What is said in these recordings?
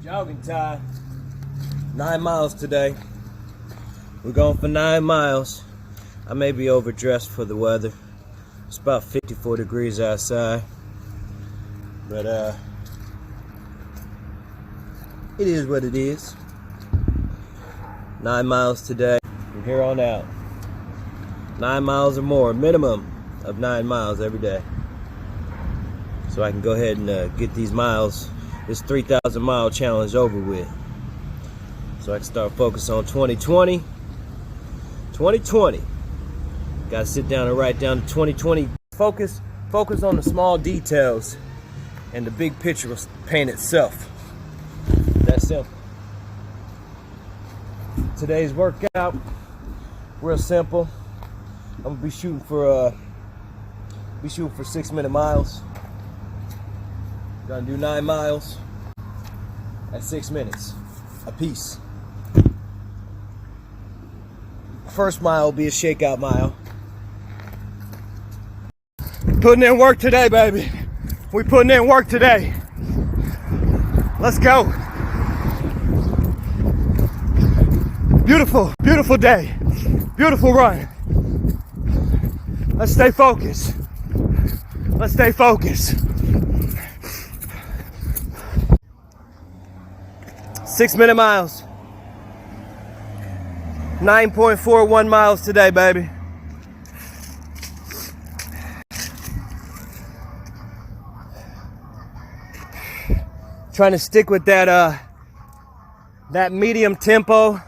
Jogging time. 9 miles today. We're going for 9 miles. I may be overdressed for the weather. It's about 54 degrees outside. But it is what it is. 9 miles today. From here on out. 9 miles or more. Minimum of 9 miles every day. So I can go ahead and get these miles, this 3,000 mile challenge over with. So I can start focusing on 2020. 2020. Gotta sit down and write down the 2020. Focus on the small details, and the big picture will paint itself. That's simple. Today's workout, real simple. I'm gonna be shooting for 6-minute miles. Gonna do 9 miles at 6 minutes a piece. First mile will be a shakeout mile. Putting in work today, baby. We putting in work today. Let's go. Beautiful, beautiful day. Beautiful run. Let's stay focused. Let's stay focused. 6-minute miles. 9.41 miles today, baby. Trying to stick with that medium tempo.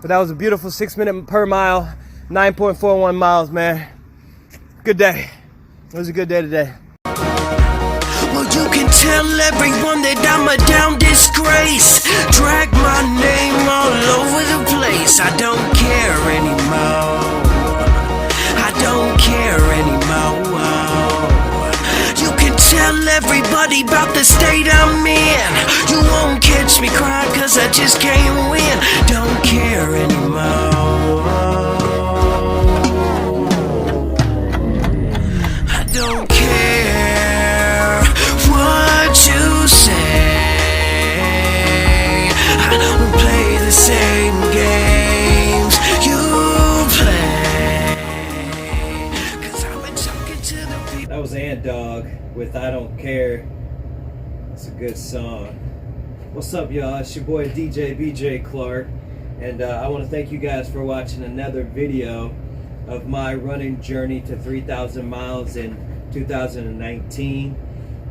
But that was a beautiful 6-minute per mile, 9.41 miles, man. Good day. It was a good day today. Well, you can tell everyone that I'm a down disgrace. Drag my name all over the place. I don't care anymore. I don't care anymore. You can tell everybody about the state I'm in. You won't catch me crying cause I just can't win. Don't care anymore. I don't care what you say. I don't play the same games you play. Cause I've been talking to the people. That was Ant Dogg with I Don't Care. That's a good song. What's up, y'all? It's your boy DJ BJ Clark, and I want to thank you guys for watching another video of my running journey to 3,000 miles in 2019.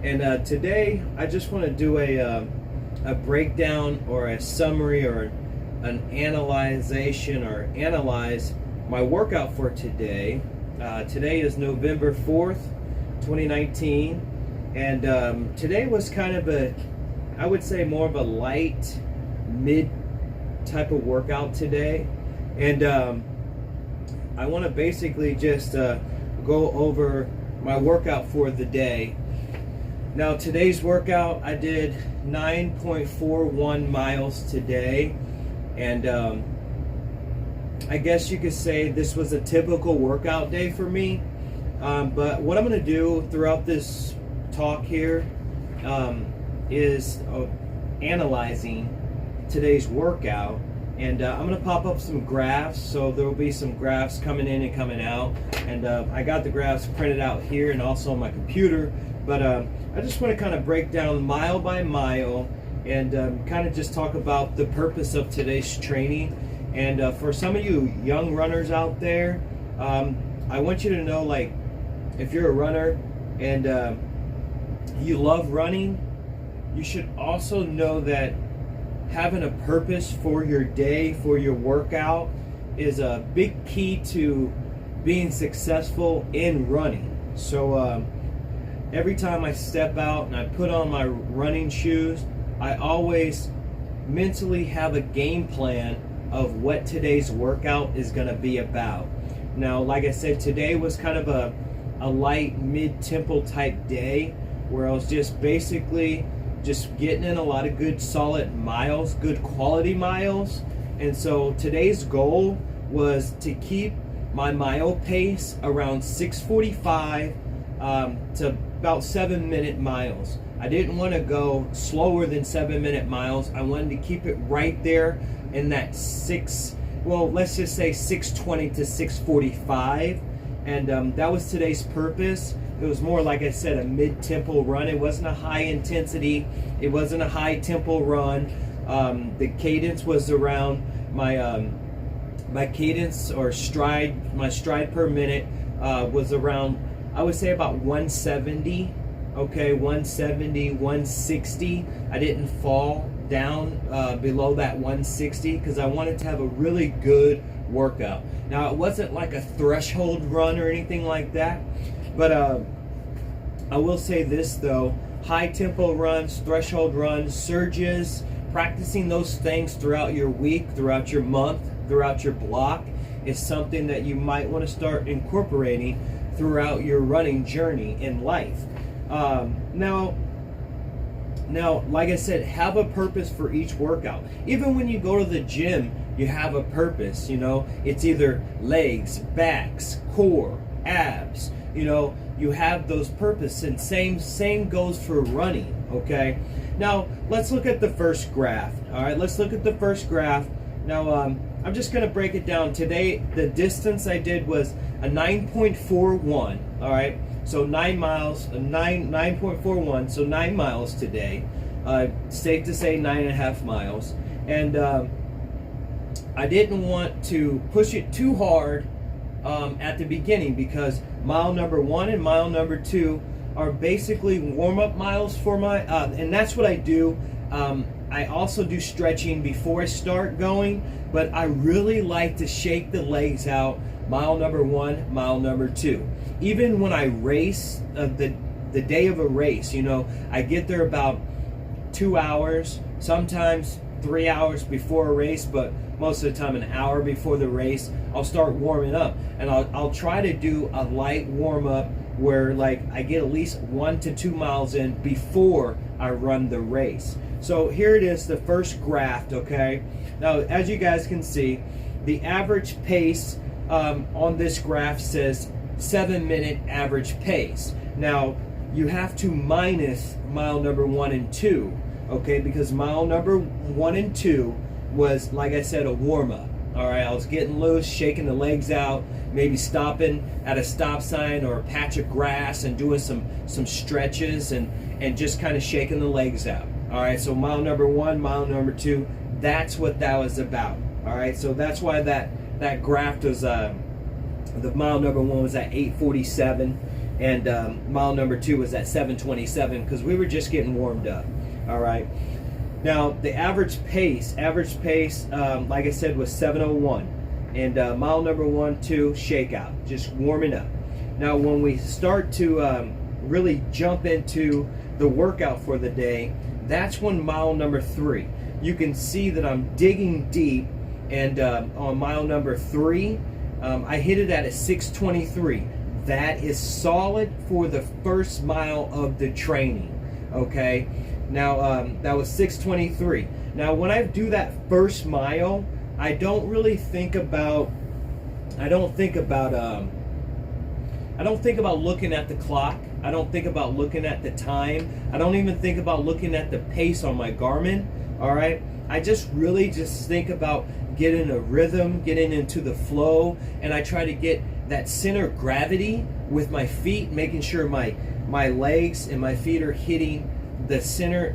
And today I just want to do a breakdown or a summary or an analyze my workout for today. Today is November 4th, 2019, and today was kind of I would say more of a light mid type of workout today. And I want to basically just go over my workout for the day. Now today's workout, I did 9.41 miles today, and I guess you could say this was a typical workout day for me. But what I'm going to do throughout this talk here is analyzing today's workout, and I'm going to pop up some graphs, so there will be some graphs coming in and coming out, and I got the graphs printed out here and also on my computer, but I just want to kind of break down mile by mile and kind of just talk about the purpose of today's training. And for some of you young runners out there, I want you to know, like, if you're a runner and you love running, you should also know that having a purpose for your day, for your workout, is a big key to being successful in running. So every time I step out and I put on my running shoes, I always mentally have a game plan of what today's workout is going to be about. Now, like I said, today was kind of a light mid-tempo type day where I was just basically just getting in a lot of good solid miles, good quality miles. And so today's goal was to keep my mile pace around 6:45 to about 7-minute miles. I didn't want to go slower than 7-minute miles. I wanted to keep it right there in that let's just say 6:20 to 6:45. And that was today's purpose. It was more, like I said, a mid-tempo run. It wasn't a high intensity. It wasn't a high tempo run. The cadence was around my cadence or stride. My stride per minute was around, I would say, about 170. Okay, 170, 160. I didn't fall down below that 160 because I wanted to have a really good workout. Now, it wasn't like a threshold run or anything like that, but I will say this though: high tempo runs, threshold runs, surges, practicing those things throughout your week, throughout your month, throughout your block is something that you might want to start incorporating throughout your running journey in life. Now, like I said, have a purpose for each workout. Even when you go to the gym, you have a purpose. It's either legs, backs, core, abs. You have those purposes, and same goes for running. Okay. Now let's look at the first graph. All right, let's look at the first graph. Now I'm just going to break it down. Today the distance I did was a 9.41. All right. So 9 miles, 9.41, so 9 miles today. Safe to say 9.5 miles. And I didn't want to push it too hard at the beginning because mile number 1 and mile number 2 are basically warm-up miles for my, and that's what I do. I also do stretching before I start going, but I really like to shake the legs out mile number 1, mile number 2. Even when I race, the day of a race, I get there about 2 hours, sometimes 3 hours before a race, but most of the time an hour before the race, I'll start warming up. And I'll try to do a light warm up where like I get at least 1 to 2 miles in before I run the race. So here it is, the first graph, okay? Now, as you guys can see, the average pace on this graph says 7-minute average pace. Now, you have to minus mile number 1 and 2, okay? Because mile number 1 and 2 was, like I said, a warm-up. All right, I was getting loose, shaking the legs out, maybe stopping at a stop sign or a patch of grass and doing some stretches and just kind of shaking the legs out. All right, so mile number 1, mile number 2, that's what that was about. All right, so that's why that graph was, the mile number 1 was at 8:47 and mile number 2 was at 7:27 because we were just getting warmed up. All right. Now the average pace, like I said, was 7:01, and mile number 1, 2, shakeout, just warming up. Now when we start to really jump into the workout for the day, that's when mile number 3. You can see that I'm digging deep, and on mile number 3, I hit it at a 6:23. That is solid for the first mile of the training. Okay. Now that was 6:23. Now when I do that first mile, I don't really think about. I don't think about looking at the clock. I don't think about looking at the time. I don't even think about looking at the pace on my Garmin. All right. I just really think about getting a rhythm, getting into the flow, and I try to get that center of gravity with my feet, making sure my legs and my feet are hitting the center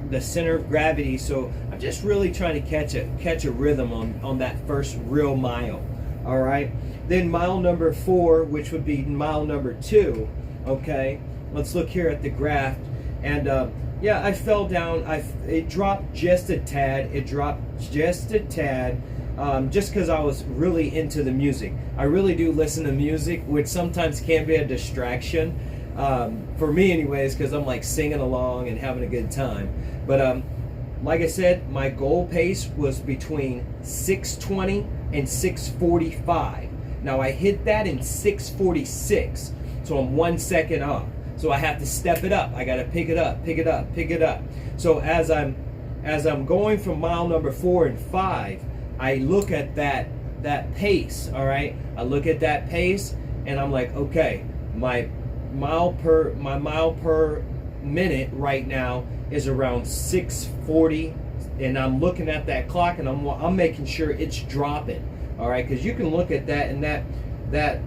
of gravity. So I'm just really trying to catch a rhythm on that first real mile. All right. Then mile number 4, which would be mile number 2. Okay. Let's look here at the graph, and yeah, I fell down. It dropped just a tad. Just because I was really into the music. I really do listen to music, which sometimes can be a distraction. For me anyways, because I'm like singing along and having a good time. But like I said, my goal pace was between 6:20 and 6:45. Now I hit that in 6:46, so I'm 1 second off. So I have to step it up. I got to pick it up. So as I'm going from mile number 4 and 5, I look at that pace. All right, I look at that pace, and I'm like, okay, my mile per minute right now is around 6:40, and I'm looking at that clock, and I'm making sure it's dropping. All right, because you can look at that, and that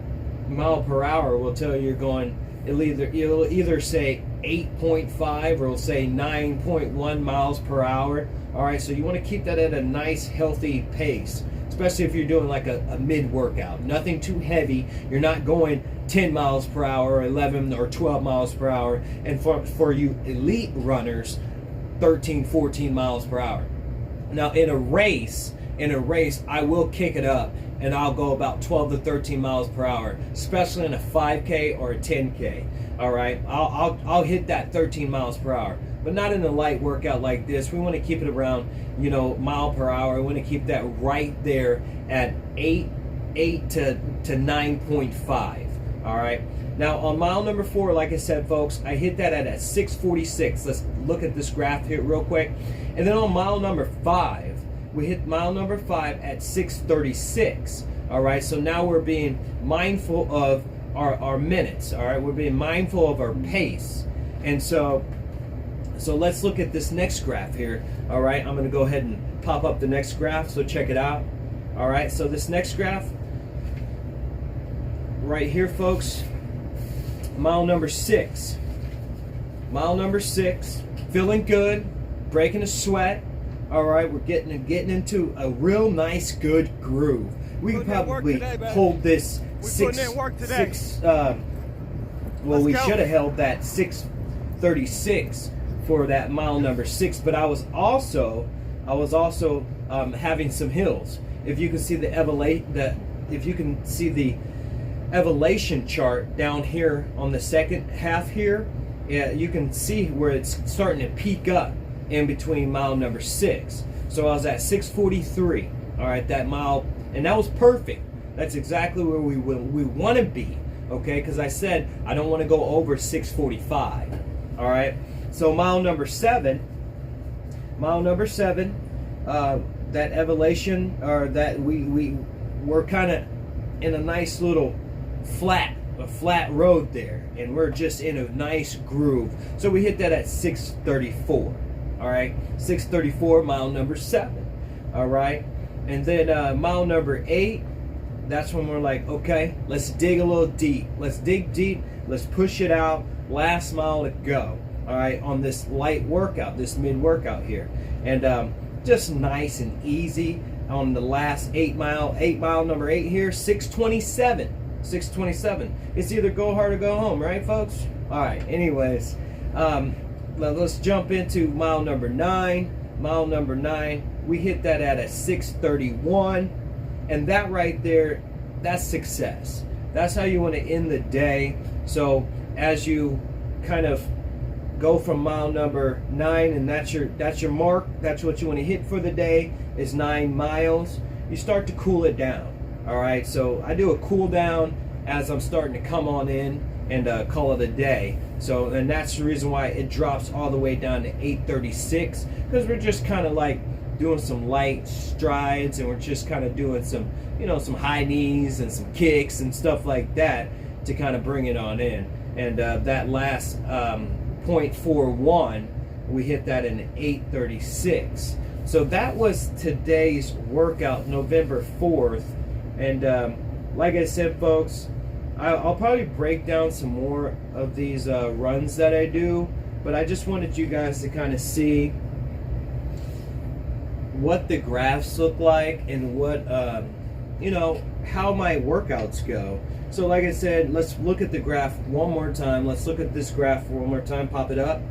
mile per hour will tell you you're going. It'll either say 8.5 or it'll say 9.1 miles per hour. All right, so you want to keep that at a nice, healthy pace, especially if you're doing like a mid-workout. Nothing too heavy. You're not going 10 miles per hour, 11 or 12 miles per hour. And for you elite runners, 13, 14 miles per hour. Now, in a race, I will kick it up, and I'll go about 12 to 13 miles per hour, especially in a 5K or a 10K. All right, I'll hit that 13 miles per hour, but not in a light workout like this. We want to keep it around, mile per hour. We want to keep that right there at 8 to 9.5. All right. Now on mile number 4, like I said, folks, I hit that at a 6:46. Let's look at this graph here real quick, and then on mile number 5. We hit mile number 5 at 6:36. All right, so now we're being mindful of our minutes. All right, we're being mindful of our pace. And so let's look at this next graph here. All right, I'm going to go ahead and pop up the next graph, so check it out. All right, so this next graph right here, folks, mile number 6. Mile number 6, feeling good, breaking a sweat. All right, we're getting into a real nice, good groove. We can probably hold this we should have held that 6:36 for that mile number 6. But I was also having some hills. If you can see the elevation chart down here on the second half here, you can see where it's starting to peak up in between mile number 6. So I was at 6:43. All right, that mile, and that was perfect. That's exactly where we want to be. Okay, because I said I don't want to go over 6:45. All right. So mile number 7. That elevation, or that we were kind of in a nice little flat road there, and we're just in a nice groove. So we hit that at 6:34. All right, 6:34, mile number 7. All right, and then mile number 8. That's when we're like, okay, let's dig a little deep. Let's dig deep. Let's push it out. Last mile to go. All right, on this light workout, this mid workout here, and just nice and easy on the last 8 mile number 8 here, 6:27. 6:27. It's either go hard or go home, right, folks? All right. Anyways, let's jump into mile number 9. Mile number 9, we hit that at a 6:31, and that right there, that's success. That's how you want to end the day. So as you kind of go from mile number 9, and that's your mark. That's what you want to hit for the day, is 9 miles. You start to cool it down. All right, so I do a cool down as I'm starting to come on in and call it a day. So, and that's the reason why it drops all the way down to 8:36, because we're just kind of like doing some light strides, and we're just kind of doing some, some high knees and some kicks and stuff like that to kind of bring it on in. And that last 0.41, we hit that in 8:36. So that was today's workout, November 4th. And like I said, folks, I'll probably break down some more of these runs that I do, but I just wanted you guys to kind of see what the graphs look like and what, how my workouts go. So like I said, let's look at the graph one more time. Let's look at this graph one more time. Pop it up.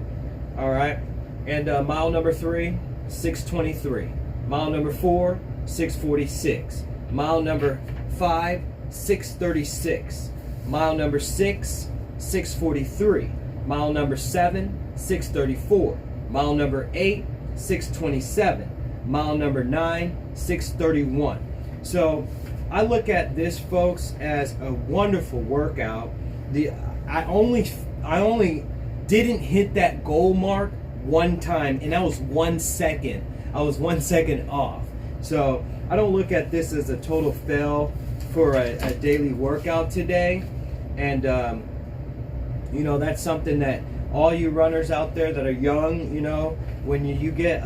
All right. And mile number 3, 6:23. Mile number 4, 6:46. Mile number 5, 6:36. Mile number 6, 6:43. Mile number 7, 6:34. Mile number 8, 6:27. Mile number 9, 6:31. So I look at this, folks, as a wonderful workout. I only didn't hit that goal mark one time, and that was 1 second. I was 1 second off. So I don't look at this as a total fail for a daily workout today. And that's something that all you runners out there that are young, you know, when you get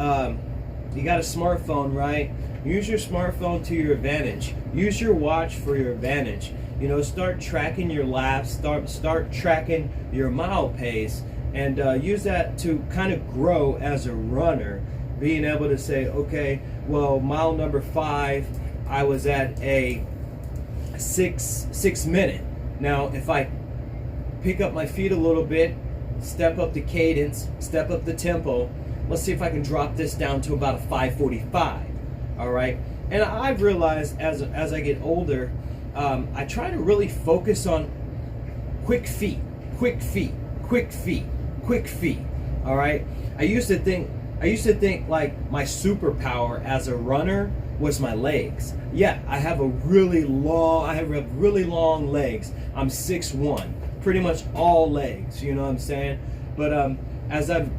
you got a smartphone, right? Use your smartphone to your advantage. Use your watch for your advantage. You know, start tracking your laps, start tracking your mile pace, and use that to kind of grow as a runner. Being able to say, okay, well, mile number 5, I was at a 6 minute. Now, if I pick up my feet a little bit, step up the cadence, step up the tempo, let's see if I can drop this down to about a 5:45. All right. And I've realized as I get older, I try to really focus on quick feet, quick feet, quick feet, quick feet. All right. I used to think like my superpower as a runner was my legs. Yeah, I have really long legs. I'm 6'1", pretty much all legs. You know what I'm saying? But as I've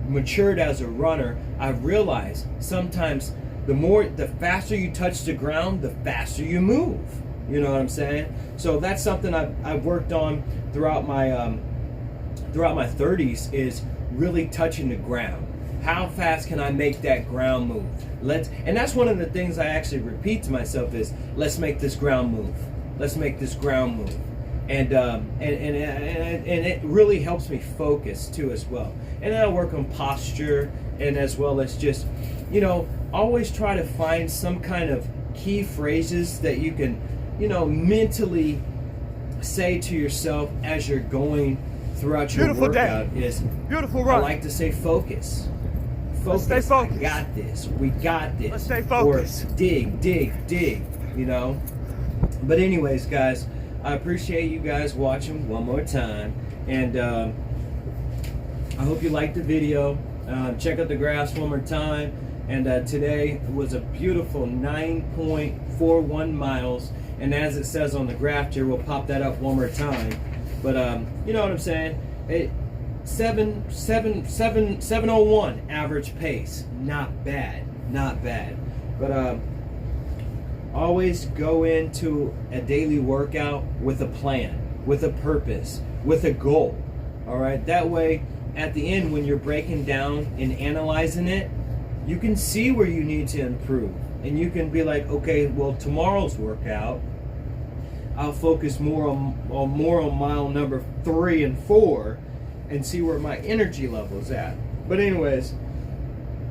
matured as a runner, I've realized sometimes the faster you touch the ground, the faster you move. You know what I'm saying? So that's something I've worked on throughout my 30s, is really touching the ground. How fast can I make that ground move? And that's one of the things I actually repeat to myself is, let's make this ground move. Let's make this ground move. And it really helps me focus too as well. And then I work on posture, and as well as just, you know, always try to find some kind of key phrases that you can, you know, mentally say to yourself as you're going throughout your workout. Beautiful run. I like to say focus. Focus. Let's stay focused. I got this. We got this. Let's stay focused. Or dig, you know. But anyways, guys, I appreciate you guys watching one more time. And I hope you liked the video. Check out the graphs one more time. And today was a beautiful 9.41 miles. And as it says on the graph here, we'll pop that up one more time. But you know what I'm saying? 7:01 average pace. Not bad. Not bad. But always go into a daily workout with a plan, with a purpose, with a goal. All right? That way, at the end, when you're breaking down and analyzing it, you can see where you need to improve. And you can be like, okay, well, tomorrow's workout, I'll focus more on mile number 3 and 4 and see where my energy level is at. But anyways,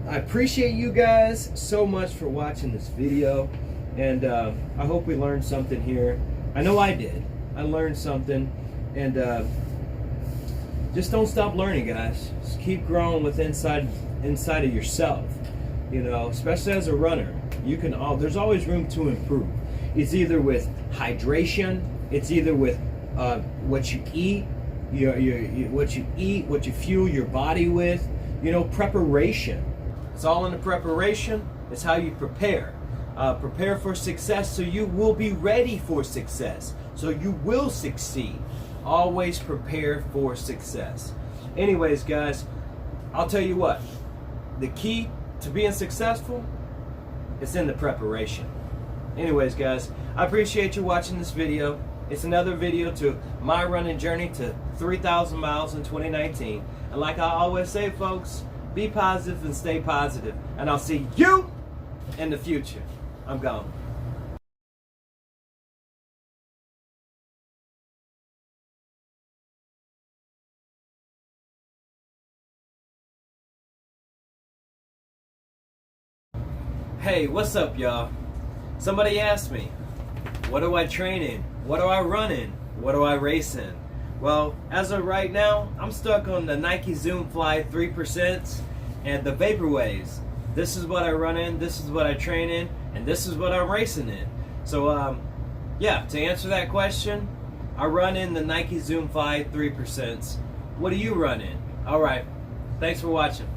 I appreciate you guys so much for watching this video. And I hope we learned something here. I know I did. I learned something. And just don't stop learning, guys. Just keep growing with inside of yourself. You know, especially as a runner, there's always room to improve. It's either with hydration, it's either with what you eat, what you fuel your body with. You know, preparation. It's all in the preparation. It's how you prepare. Prepare for success, so you will be ready for success. So you will succeed. Always prepare for success. Anyways, guys, I'll tell you what. The key to being successful is in the preparation. Anyways, guys, I appreciate you watching this video. It's another video to my running journey to 3,000 miles in 2019. And like I always say, folks, be positive and stay positive. And I'll see you in the future. I'm gone. Hey, what's up, y'all? Somebody asked me, what do I train in? What do I run in? What do I race in? Well, as of right now, I'm stuck on the Nike Zoom Fly 3% and the Vaporwaves. This is what I run in, this is what I train in, and this is what I'm racing in. So, yeah, to answer that question, I run in the Nike Zoom Fly 3%. What do you run in? Alright, thanks for watching.